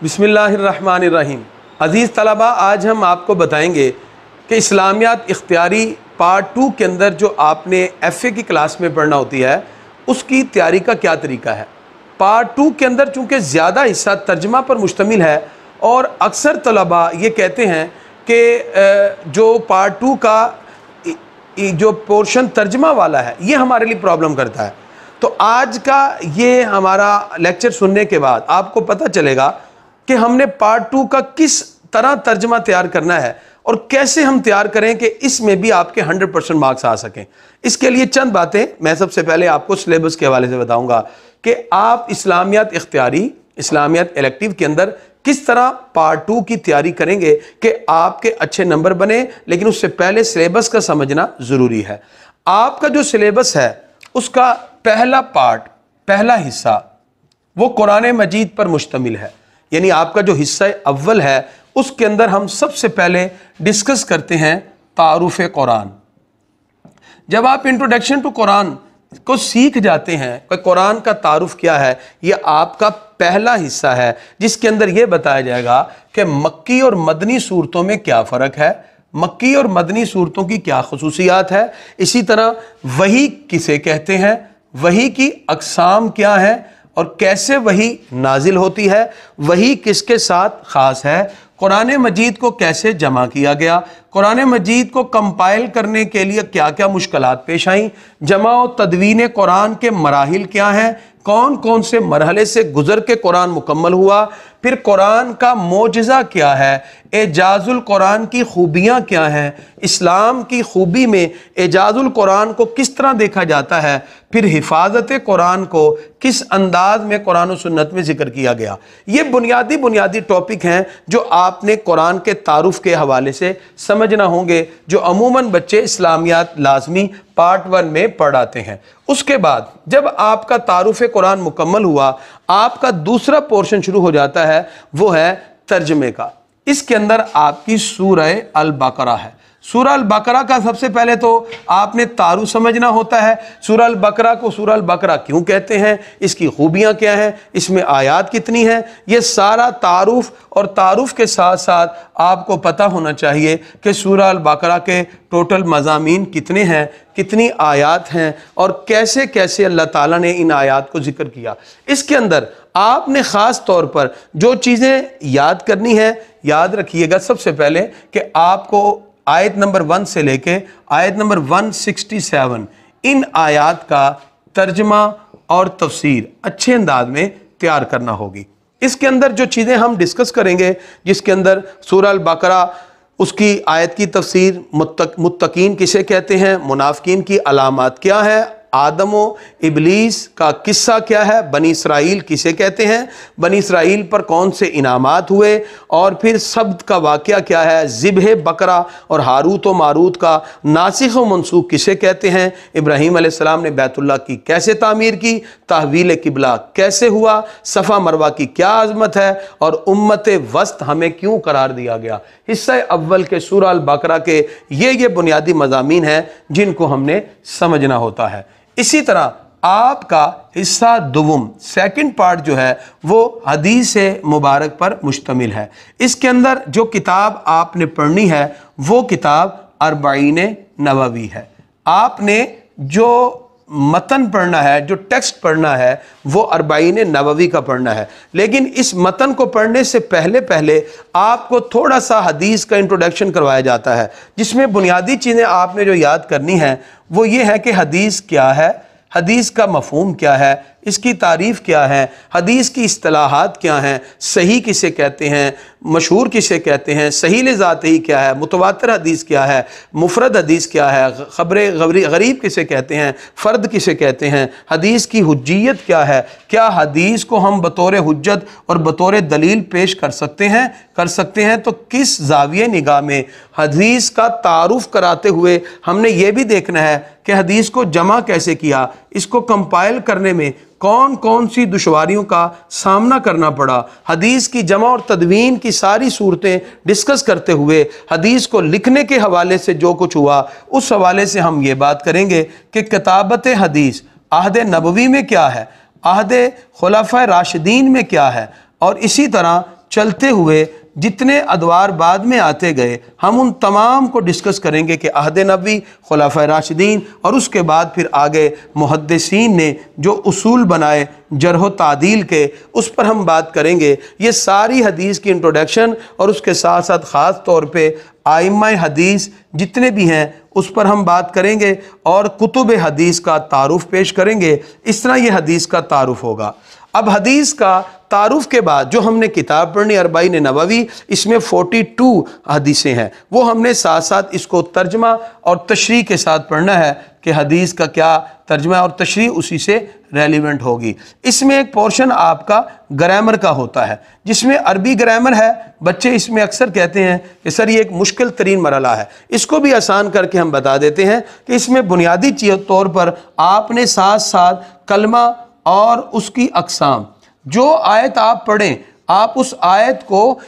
बिस्मिल्लाहिर्रहमानिर्रहीम। अज़ीज़ तलबा, आज हम आपको बताएंगे कि इस्लामियात इख्तियारी पार्ट 2 के अंदर जो आपने FA की क्लास में पढ़ना होती है उसकी तैयारी का क्या तरीका है। पार्ट 2 के अंदर चूँकि ज़्यादा हिस्सा तर्जमा पर मुश्तमिल है और अक्सर तलबा ये कहते हैं कि जो पार्ट 2 का जो पोर्शन तर्जमा वाला है ये हमारे लिए प्रॉब्लम करता है। तो आज का ये हमारा लेक्चर सुनने के बाद आपको पता चलेगा कि हमने पार्ट 2 का किस तरह तर्जमा तैयार करना है और कैसे हम तैयार करें कि इसमें भी आपके 100% मार्क्स आ सकें। इसके लिए चंद बातें मैं सबसे पहले आपको सिलेबस के हवाले से बताऊंगा कि आप इस्लामियात इख्तियारी, इस्लामियात इलेक्टिव के अंदर किस तरह पार्ट 2 की तैयारी करेंगे कि आपके अच्छे नंबर बने। लेकिन उससे पहले सिलेबस का समझना ज़रूरी है। आपका जो सिलेबस है उसका पहला पार्ट, पहला हिस्सा वो कुरान मजीद पर मुश्तमिल है। यानी आपका जो हिस्सा अव्वल है उसके अंदर हम सबसे पहले डिस्कस करते हैं तारुफ़ कुरान। जब आप इंट्रोडक्शन टू कुरान को सीख जाते हैं कि कुरान का तारुफ क्या है, ये आपका पहला हिस्सा है जिसके अंदर यह बताया जाएगा कि मक्की और मदनी सूरतों में क्या फ़र्क है, मक्की और मदनी सूरतों की क्या खुसूसियात है। इसी तरह वही किसे कहते हैं, वही की अक़साम क्या है और कैसे वही नाजिल होती है, वही किसके साथ ख़ास है, कुरान मजीद को कैसे जमा किया गया, कुरान मजीद को कंपाइल करने के लिए क्या क्या मुश्किलात पेश आईं, जमा और तदवीन कुरान के मराहिल क्या हैं, कौन कौन से मरहले से गुजर के कुरान मुकम्मल हुआ, फिर कुरान का मोजज़ा क्या है, एजाजुल कुरान की खूबियाँ क्या हैं, इस्लाम की खूबी में एजाजुल कुरान को किस तरह देखा जाता है, फिर हिफाजत कुरान को किस अंदाज में कुरान और सुन्नत में जिक्र किया गया। ये बुनियादी टॉपिक हैं जो आपने कुरान के तारुफ के हवाले से समझना होंगे, जो अमूमन बच्चे इस्लामियात लाजमी पार्ट 1 में पढ़ाते हैं। उसके बाद जब आपका तारुफ कुरान मुकम्मल हुआ, आपका दूसरा पोर्शन शुरू हो जाता है, वो है तर्जमे का। इसके अंदर आपकी सूरह अल बकरा है। सूरह अल बकरा का सबसे पहले तो आपने तारुफ समझना होता है। सूरह अल बकरा को सूरह अल बकरा क्यों कहते हैं, इसकी खूबियाँ क्या हैं, इसमें आयात कितनी हैं, ये सारा तारुफ और तारुफ के साथ साथ आपको पता होना चाहिए कि सूरह अल बकरा के टोटल मज़ामीन कितने हैं, कितनी आयात हैं और कैसे कैसे अल्लाह ताला ने इन आयात को जिक्र किया। इसके अंदर आपने ख़ास तौर पर जो चीज़ें याद करनी है, याद रखिएगा सबसे पहले कि आपको आयत नंबर 1 से लेके आयत नंबर 167 इन आयात का तर्जमा और तफसीर अच्छे अंदाज में तैयार करना होगी। इसके अंदर जो चीज़ें हम डिस्कस करेंगे, जिसके अंदर सूरह अल बकरा, उसकी आयत की तफसीर, मुत्तकीन किसे कहते हैं, मुनाफिकीन की अलामात क्या है, आदम व इबलीस का किस्सा क्या है, बनी इसराइल किसे कहते हैं, बनी इसराइल पर कौन से इनामात हुए, और फिर सब्त का वाक़या क्या है, ज़िब्ह बकरा और हारूत व मारूत का नासिख व मनसूख किसे कहते हैं, इब्राहीम अलैहिस्सलाम ने बैतुल्लाह की कैसे तामीर की, तहवील किबला कैसे हुआ, सफ़ा मरवा की क्या आज़मत है और उम्मत वस्त हमें क्यों करार दिया गया। हिस्सा अव्वल के सूरह अल बकरा के ये बुनियादी मज़ामीन हैं जिनको हमने समझना होता है। इसी तरह आपका हिस्सा दुवम, सेकंड पार्ट जो है वो हदीस मुबारक पर मुश्तमिल है। इसके अंदर जो किताब आपने पढ़नी है वो किताब अरबाईन नववी है। आपने जो मतन पढ़ना है, जो टेक्स्ट पढ़ना है वो अरबाईन नववी का पढ़ना है। लेकिन इस मतन को पढ़ने से पहले आपको थोड़ा सा हदीस का इंट्रोडक्शन करवाया जाता है, जिसमें बुनियादी चीज़ें आपने जो याद करनी है वो ये है कि हदीस क्या है, हदीस का मफ़हूम क्या है, इसकी तारीफ़ क्या है, हदीस की इस्तिलाहात क्या हैं, सही किसे कहते हैं, मशहूर किसे कहते हैं, सही लिज़ाती क्या है, मुतवातिर हदीस क्या है, मुफरद हदीस क्या है, खबर गरीब किसे कहते हैं, फ़र्द किसे कहते हैं, हदीस की हुज्जियत क्या है, क्या हदीस को हम बतौर हुज्जत और बतौर दलील पेश कर सकते हैं तो किस ज़ाविये निगाह में। हदीस का तारुफ़ कराते हुए हमने ये भी देखना है कि हदीस को जमा कैसे किया, इसको कंपाइल करने में कौन कौन सी दुश्वारियों का सामना करना पड़ा। हदीस की जमा और तदवीन की सारी सूरतें डिस्कस करते हुए हदीस को लिखने के हवाले से जो कुछ हुआ उस हवाले से हम ये बात करेंगे कि किताबत हदीस अहद नबवी में क्या है, अहद खुलाफा राशिदीन में क्या है, और इसी तरह चलते हुए जितने अदवार बाद में आते गए, हम उन तमाम को डिस्कस करेंगे कि अहद नबी, खुलाफाए राशिदीन और उसके बाद फिर आगे मुहद्दिसीन ने जो उसूल बनाए जरह तादील के, उस पर हम बात करेंगे। ये सारी हदीस की इंट्रोडक्शन और उसके साथ साथ ख़ास तौर पे आइम्मा हदीस जितने भी हैं उस पर हम बात करेंगे और कुतुब हदीस का तारुफ पेश करेंगे। इस तरह ये हदीस का तारुफ होगा। अब हदीस का तारुफ के बाद जो हमने किताब पढ़नी अरबाईन नबवी, इसमें 42 हदीसें हैं, वो हमने साथ साथ इसको तर्जमा और तशरीह के साथ पढ़ना है कि हदीस का क्या तर्जमा और तशरीह उसी से रेलिवेंट होगी। इसमें एक पोर्शन आपका ग्रामर का होता है जिसमें अरबी ग्रामर है। बच्चे इसमें अक्सर कहते हैं कि सर ये एक मुश्किल तरीन मरला है, इसको भी आसान करके हम बता देते हैं कि इसमें बुनियादी तौर पर आपने साथ साथ कलमा और उसकी अक़साम, जो आयत आप पढ़ें, आप उस आयत को,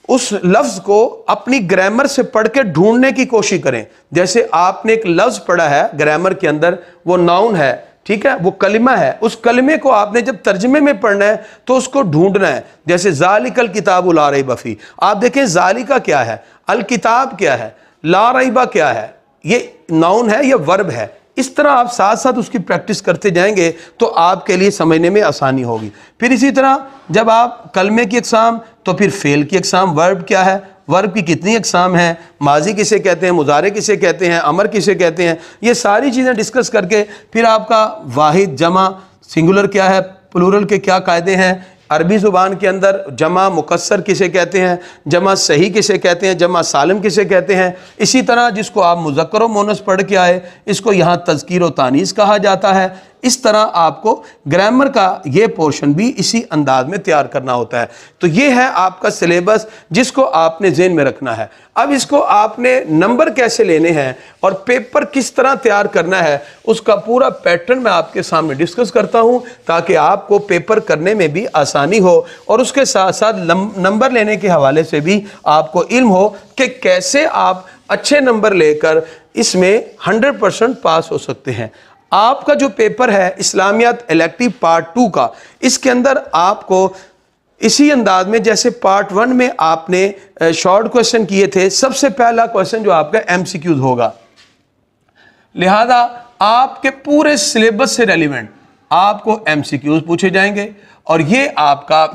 उस लफ्ज़ को अपनी ग्रामर से पढ़ के ढूंढने की कोशिश करें। जैसे आपने एक लफ्ज़ पढ़ा है ग्रामर के अंदर, वो नाउन है, ठीक है, वो कलिमा है, उस कलिमे को आपने जब तर्जमे में पढ़ना है तो उसको ढूंढना है। जैसे ज़ालिकल किताबु ला रैब फीह, आप देखें ज़ालिका क्या है, अल किताब क्या है, ला रैबा क्या है, ये नाउन है या वर्ब है। इस तरह आप साथ साथ उसकी प्रैक्टिस करते जाएंगे तो आपके लिए समझने में आसानी होगी। फिर इसी तरह जब आप कलमे की अक़साम, तो फिर फ़ेल की अक़साम, वर्ब क्या है, वर्ब की कितनी अक़साम हैं, माजी किसे कहते हैं, मुज़ारे किसे कहते हैं, अमर किसे कहते हैं, ये सारी चीज़ें डिस्कस करके फिर आपका वाहिद, जमा, सिंगुलर क्या है, प्लूरल के क्या कायदे हैं, अरबी ज़ुबान के अंदर जमा मुकस्सर किसे कहते हैं, जमा सही किसे कहते हैं, जमा सालिम किसे कहते हैं। इसी तरह जिसको आप मुज़क्कर व मुअन्नस पढ़ के आए, इसको यहाँ तज़कीर व तानीस कहा जाता है। इस तरह आपको ग्रामर का ये पोर्शन भी इसी अंदाज में तैयार करना होता है। तो ये है आपका सिलेबस जिसको आपने ज़हन में रखना है। अब इसको आपने नंबर कैसे लेने हैं और पेपर किस तरह तैयार करना है, उसका पूरा पैटर्न मैं आपके सामने डिस्कस करता हूँ ताकि आपको पेपर करने में भी आसानी हो और उसके साथ साथ नंबर लेने के हवाले से भी आपको इल्म हो कि कैसे आप अच्छे नंबर लेकर इसमें 100% पास हो सकते हैं। आपका जो पेपर है इस्लामियात इलेक्टिव पार्ट 2 का, इसके अंदर आपको इसी अंदाज में जैसे पार्ट 1 में आपने शॉर्ट क्वेश्चन किए थे, सबसे पहला क्वेश्चन जो आपका एमसीक्यूज होगा। लिहाजा आपके पूरे सिलेबस से रेलिवेंट आपको एमसीक्यूज पूछे जाएंगे और ये आपका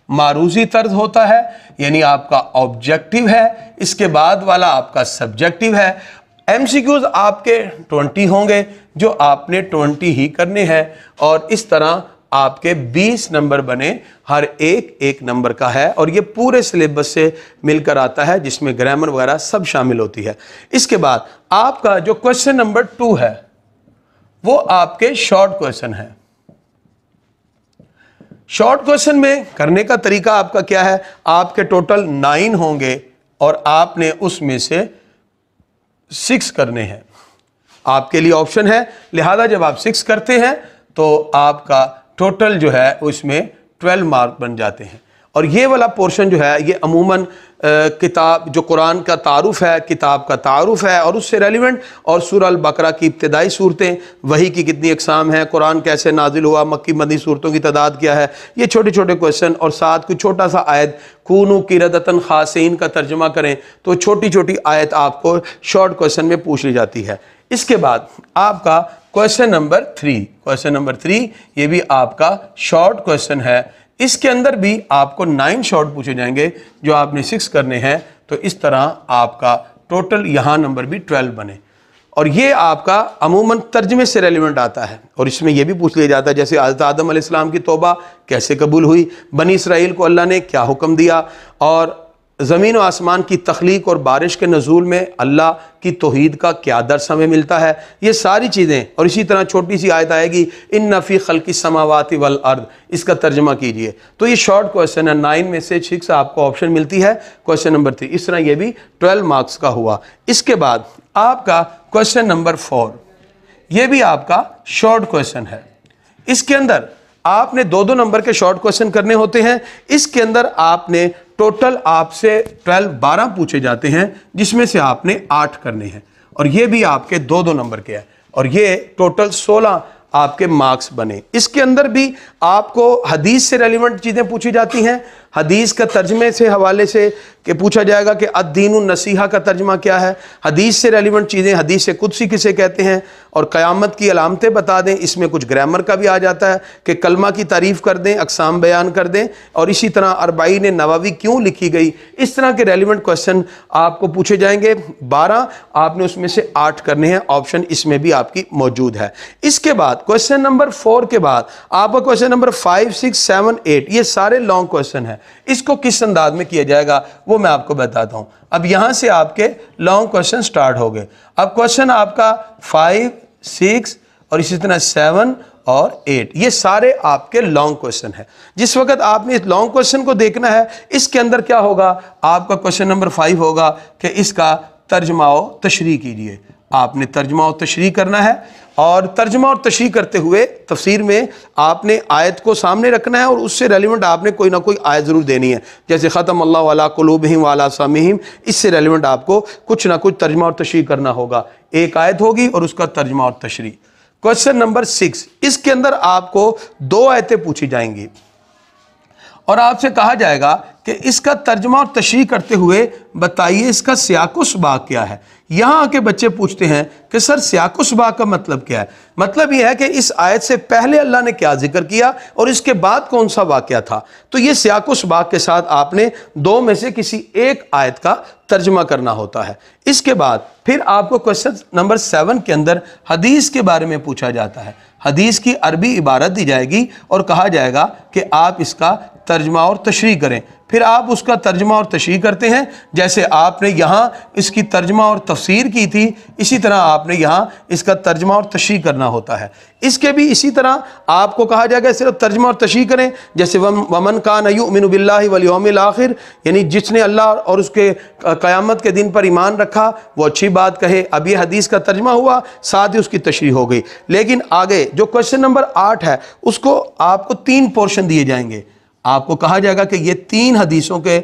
मारूजी तर्ज होता है, यानी आपका ऑब्जेक्टिव है, इसके बाद वाला आपका सब्जेक्टिव है। एमसीक्यूज आपके 20 होंगे जो आपने 20 ही करने हैं और इस तरह आपके 20 नंबर बने, हर एक नंबर का है और ये पूरे सिलेबस से मिलकर आता है जिसमें ग्रामर वगैरह सब शामिल होती है। इसके बाद आपका जो क्वेश्चन नंबर 2 है वो आपके शॉर्ट क्वेश्चन है। शॉर्ट क्वेश्चन में करने का तरीका आपका क्या है, आपके टोटल 9 होंगे और आपने उसमें से 6 करने हैं। आपके लिए ऑप्शन है, लिहाजा जब आप 6 करते हैं तो आपका टोटल जो है उसमें 12 मार्क बन जाते हैं। और ये वाला पोर्शन जो है ये अमूमन किताब जो कुरान का तारुफ है, किताब का तारुफ है और उससे रेलिवेंट, और सूरह अल बकरा की इब्तिदाई सूरतें, वही की कितनी अक़साम हैं, कुरान कैसे नाजिल हुआ, मक्की मदनी सूरतों की तादाद क्या है, ये छोटे छोटे क्वेश्चन और साथ कुछ छोटा सा आयत कूनू क़िरदतन ख़ासिन का तर्जुमा करें तो छोटी छोटी आयत आपको शॉर्ट क्वेश्चन में पूछ ली जाती है। इसके बाद आपका क्वेश्चन नंबर 3 ये भी आपका शॉर्ट क्वेश्चन है। इसके अंदर भी आपको 9 शॉर्ट पूछे जाएंगे जो आपने 6 करने हैं, तो इस तरह आपका टोटल यहाँ नंबर भी 12 बने। और ये आपका अमूमन तर्जमे से रेलिवेंट आता है और इसमें यह भी पूछ लिया जाता है जैसे हज़रत आदम अलैहिस्सलाम की तौबा कैसे कबूल हुई, बनी इसराइल को अल्लाह ने क्या हुक्म दिया, और ज़मीन व आसमान की तख्लीक और बारिश के नज़ूल में अल्लाह की तौहीद का क्या दर्स हमें मिलता है, ये सारी चीज़ें। और इसी तरह छोटी सी आयत आएगी इन्ना फ़ी ख़ल्क़ि समावाति वल अर्द, इसका तर्जमा कीजिए। तो ये शॉर्ट क्वेश्चन है, 9 में से 6 आपको ऑप्शन मिलती है। क्वेश्चन नंबर 3 इस तरह ये भी 12 मार्क्स का हुआ। इसके बाद आपका क्वेश्चन नंबर 4 ये भी आपका शॉर्ट क्वेश्चन है। इसके अंदर आपने 2-2 नंबर के शॉर्ट क्वेश्चन करने होते हैं। इसके अंदर आपने टोटल आपसे 12 पूछे जाते हैं जिसमें से आपने 8 करने हैं और ये भी आपके 2-2 नंबर के हैं और ये टोटल 16 आपके मार्क्स बने। इसके अंदर भी आपको हदीस से रेलिवेंट चीज़ें पूछी जाती हैं। हदीस का तर्जमे से हवाले से कि पूछा जाएगा कि अद्दीनुन नसीहा का तर्जमा क्या है। हदीस से रेलिवेंट चीज़ें, हदीस से कुदसी किसे कहते हैं, और क़यामत की अलामतें बता दें। इसमें कुछ ग्रामर का भी आ जाता है कि कलमा की तारीफ़ कर दें, अक़साम बयान कर दें, और इसी तरह अरबाईन नववी क्यों लिखी गई। इस तरह के रेलिवेंट क्वेश्चन आपको पूछे जाएंगे। 12 आपने उसमें से 8 करने हैं। ऑप्शन इसमें भी आपकी मौजूद है। इसके बाद क्वेश्चन नंबर 4 के बाद आपका क्वेश्चन नंबर 5, 6, 7, 8 ये सारे लॉन्ग क्वेश्चन हैं। इसको किस अंदाज में किया जाएगा वो मैं आपको बताता हूं। अब यहां से आपके लॉन्ग क्वेश्चन स्टार्ट हो गए। अब क्वेश्चन आपका 5, 6 और इसी तरह 7 और 8 ये सारे आपके लॉन्ग क्वेश्चन है। जिस वक्त आपने इस लॉन्ग क्वेश्चन को देखना है, इसके अंदर क्या होगा, आपका क्वेश्चन नंबर 5 होगा कि इसका तर्जमा व तशरीह कीजिए। आपने तर्जमा और तशरीह करना है, और तर्जमा और तशरीह करते हुए तफसीर में आपने आयत को सामने रखना है, और उससे रेलिवेंट आपने कोई ना कोई आयत ज़रूर देनी है। जैसे ख़त्म अल्लाहु अला कुलूबिहिम व अला सामिहिम, इससे रेलिवेंट आपको कुछ ना कुछ तर्जमा और तशरीह करना होगा। एक आयत होगी और उसका तर्जमा और तशरीह। क्वेश्चन नंबर 6, इसके अंदर आपको 2 आयतें पूछी जाएंगी और आपसे कहा जाएगा कि इसका तर्जमा और तशरीह करते हुए बताइए इसका सियाक़ व सबाक़ क्या है। यहाँ आके बच्चे पूछते हैं कि सर सियाक़ व सबाक़ का मतलब क्या है। मतलब यह है कि इस आयत से पहले अल्लाह ने क्या जिक्र किया और इसके बाद कौन सा वाक़या था। तो ये सियाक़ व सबाक़ के साथ आपने 2 में से किसी एक आयत का तर्जमा करना होता है। इसके बाद फिर आपको क्वेश्चन नंबर 7 के अंदर हदीस के बारे में पूछा जाता है। हदीस की अरबी इबारत दी जाएगी और कहा जाएगा कि आप इसका तर्जमा और तशरीह करें। फिर आप उसका तर्जमा और तशरीह करते हैं। जैसे आपने यहाँ इसकी तर्जमा और तफसीर की थी, इसी तरह आपने यहाँ इसका तर्जमा और तशरीह करना होता है। इसके भी इसी तरह आपको कहा जाएगा सिर्फ तर्जमा और तशरीह करें। जैसे वमन कान युमिनु बिल्लाहि वल यौमिल आखिर, यानी जिसने अल्लाह और उसके क़यामत के दिन पर ईमान रखा वो अच्छी बात कहे। अब ये हदीस का तर्जमा हुआ, साथ ही उसकी तशरीह हो गई। लेकिन आगे जो क्वेश्चन नंबर 8 है उसको आपको 3 पोर्शन दिए जाएंगे। आपको कहा जाएगा कि ये 3 हदीसों के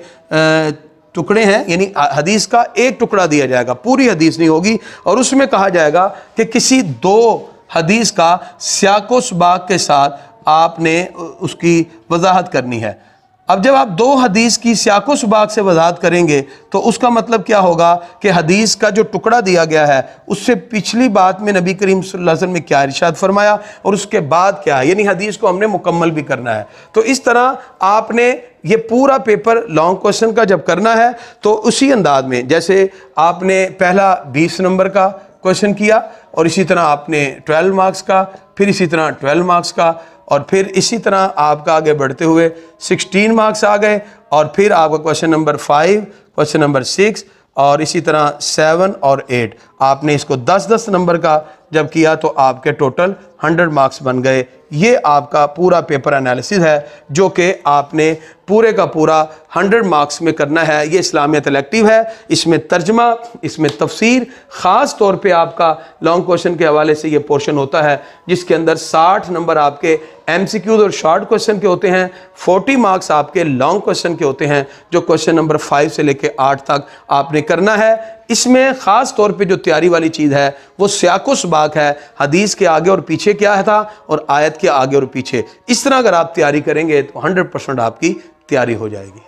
टुकड़े हैं, यानी हदीस का एक टुकड़ा दिया जाएगा, पूरी हदीस नहीं होगी। और उसमें कहा जाएगा कि किसी 2 हदीस का सियाक़ व सबाक़ के साथ आपने उसकी वजाहत करनी है। अब जब आप 2 हदीस की सियाक़ व सबाक़ से वजाहत करेंगे तो उसका मतलब क्या होगा कि हदीस का जो टुकड़ा दिया गया है उससे पिछली बात में नबी करीम सल्लल्लाहु अलैहि वसल्लम ने क्या इरशाद फरमाया और उसके बाद क्या है, यानी हदीस को हमने मुकम्मल भी करना है। तो इस तरह आपने ये पूरा पेपर लॉन्ग क्वेश्चन का जब करना है तो उसी अंदाज में, जैसे आपने पहला 20 नंबर का क्वेश्चन किया और इसी तरह आपने 12 मार्क्स का, फिर इसी तरह 12 मार्क्स का, और फिर इसी तरह आपका आगे बढ़ते हुए 16 मार्क्स आ गए। और फिर आपका क्वेश्चन नंबर 5, क्वेश्चन नंबर 6 और इसी तरह 7 और 8 आपने इसको 10-10 नंबर का जब किया तो आपके टोटल 100 मार्क्स बन गए। ये आपका पूरा पेपर एनालिसिस है जो कि आपने पूरे का पूरा 100 मार्क्स में करना है। ये इस्लामियत इलेक्टिव है, इसमें तर्जमा, इसमें तफसीर, ख़ास तौर पे आपका लॉन्ग क्वेश्चन के हवाले से ये पोर्शन होता है जिसके अंदर 60 नंबर आपके MCQs और शॉर्ट क्वेश्चन के होते हैं, 40 मार्क्स आपके लॉन्ग क्वेश्चन के होते हैं जो क्वेश्चन नंबर 5 से लेके 8 तक आपने करना है। इसमें ख़ास तौर पे जो तैयारी वाली चीज़ है वो सियाक़ व सबाक़ है, हदीस के आगे और पीछे क्या था और आयत के आगे और पीछे। इस तरह अगर आप तैयारी करेंगे तो 100% आपकी तैयारी हो जाएगी।